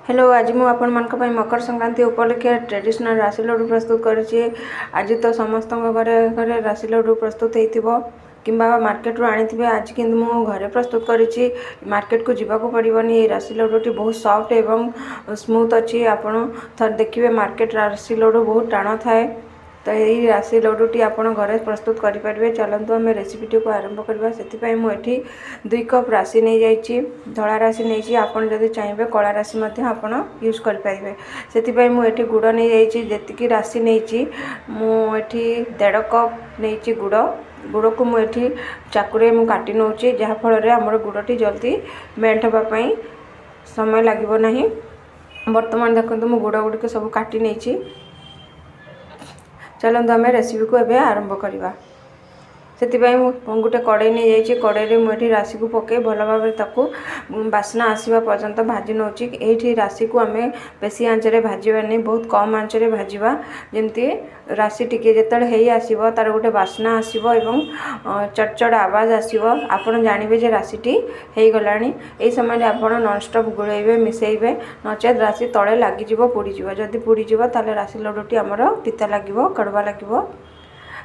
Hello आज मु आपण मानक पई मकर संक्रांति उपलक्षे ट्रेडिशनल राशि लड्डू प्रस्तुत करिछि। आज तो समस्त घरे घरे राशि लड्डू प्रस्तुत होइतिबो किंबा मार्केट रो आनिथिबे। आज किंतु मु घरे प्रस्तुत करिछि, मार्केट को जीवा को पड़िबनी। ए राशि लड्डूटी बहुत सॉफ्ट एवं स्मूथ अछि। आपण थर देखिबे मार्केट राशि लड्डू बहुत टाण थाए, तो यही राशि लड्डूटी आपण घरे प्रस्तुत करें। चलतु आम रेसिपीटी को आरंभ करवा। से मुझे 2 कप राशि नहीं जाइए, धला राशि नहीं। आपड़ जदि चाहिए कला राशि आपण यूज करें। से मुझे गुड़ नहीं जाइए, जी राशि नहीं मुझे 1.5 कप नहीं गुड़। गुड़ को मुझे चाकुरे काटी नौ, जहाँफल आमर गुड़टी जल्दी मेल्ट होगापाई समय लगे ना। बर्तमान देखो मु गुड़ गुड़िक सब काटी नहीं। चलते आम रेसिपी को एबे आरंभ करवा। से गोटे कड़े नहीं जाइए, कड़े मुझे राशि को पके भल भाव ताकू बास्ना आसवा पर्यंत भाजी नौ। ये राशि को आम बेसी आंचरे भाजवानी, बहुत कम आंचरे भाजवा, जमती राशि टिके जिते आसो तार गोटे बास्ना आसो एवं चटचट आवाज आसो। आपड़ जानवे जे राशिटी हो गला। यही समय आप नॉनस्टॉप गोड़े मिसेबे, नचेत राशि तले लगिज पोड़ीज। जदि पोड़ीज ताले राशि लड्डूटी आमर पिता लगे, कड़वा लगे।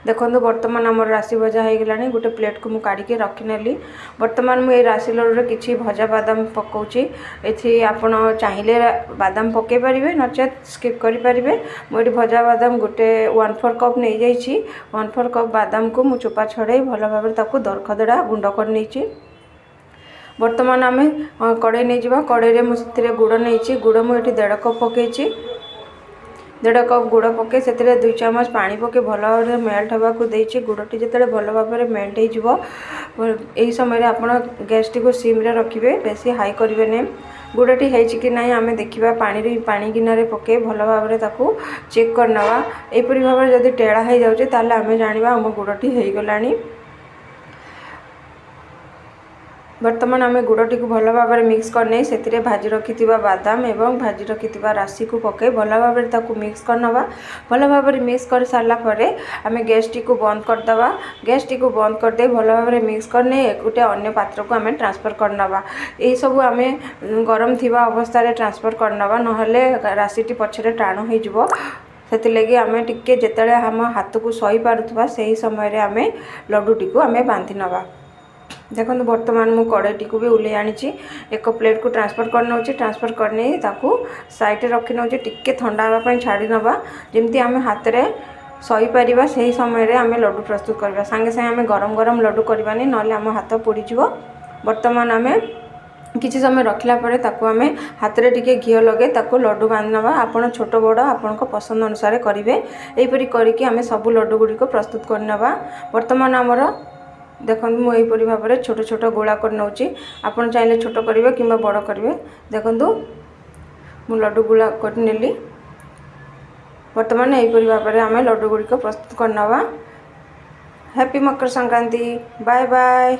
देखो बर्तमान आम राशि भजा हो गला। गोटे प्लेट को मुझे रखिनेली। बर्तमान मुझे राशि लड्डू किसी भजा बादाम पकाउची। ये आपड़ चाहिए बादाम पकई पारे, नचेत स्किप करें। मुझे भजा बादाम गोटे 1/4 कप नहीं जाइए। 1/4 कप बादाम को मुझे चोपा छड़े भल भाव दरखदड़ा गुंड कर नहीं। बर्तमान आम कड़े नहीं जावा। कड़े मुझे गुड़ नहीं, गुड़ मुझे 1.5 कप पकई। 1.5 कप गुड़ पके से 2 चामच पानी पके भल भाव मेल्ट होगा देती। गुड़टी जिते भल भाव मेल्ट हो समय आप गैस टी को सिम रे रखिए, बेसी हाई करेंगे नहीं। गुड़टी है कि ना आम देखा, पानी गिनारे पके भल भाव चेक करना। यहपरी भाव में जब टेढ़ा हो जाए आम जाना आम गुड़टी हो गला। बर्तमान आम गुड़टी को भल भाव मिक्स करने से भाजी रखि बादाम एवं भाजी रखि राशि को पके भल भाव मिक्स करना। भल भाव मिक्स कर सारापर आम गैस टी को बंद करदे। गैस टी को बंद करदे भल भाव मिक्स करने गोटे अन्य पात्र को आम ट्रांसफर करना। यही सब आम गरम थी अवस्था ट्रांसफर करना, ना राशि पछरे टाण हो। से लगे आम टिके जिते आम हाथ को सही पारुवा से समय आम लड्डूटी को आम बांधि नवा। देखो बर्तमान मु कड़ेटी को भी उल्ले आनी, एक प्लेट को ट्रांसफर कर नौ। ट्रांसफर करने ताकू साइड रखी नौ, टिके ठंडा होगापाई छाड़ी नवा, जमती आम हाथ में सही पारिबा। से समय आम लड्डू प्रस्तुत करवा। सांगे सांगे आम गरम गरम लड्डू करवानी, ना आम हाथ पोड़ीज। बर्तमान आम किसी समय रखला परे ताकू आम हाथ में टिके घी लगे ताकू लड्डू बांध नवा। आपन छोट बड़ आपण पसंद अनुसार करेंगे। यहीपरी करके आम सब लड्डू गुड़िक प्रस्तुत करनवा। बर्तमान आमर देखो मुझे भाव में छोट छोट गोला कर नौ। आपड़ चाहिए छोट करेंगे कि बड़ करेंगे। देखो मु लड्डू गोला कर नेली। बर्तमान यहीपरी भाव में आम लड्डू गुड़िक प्रस्तुत करनवा। Happy Makar Sankranti. Bye bye.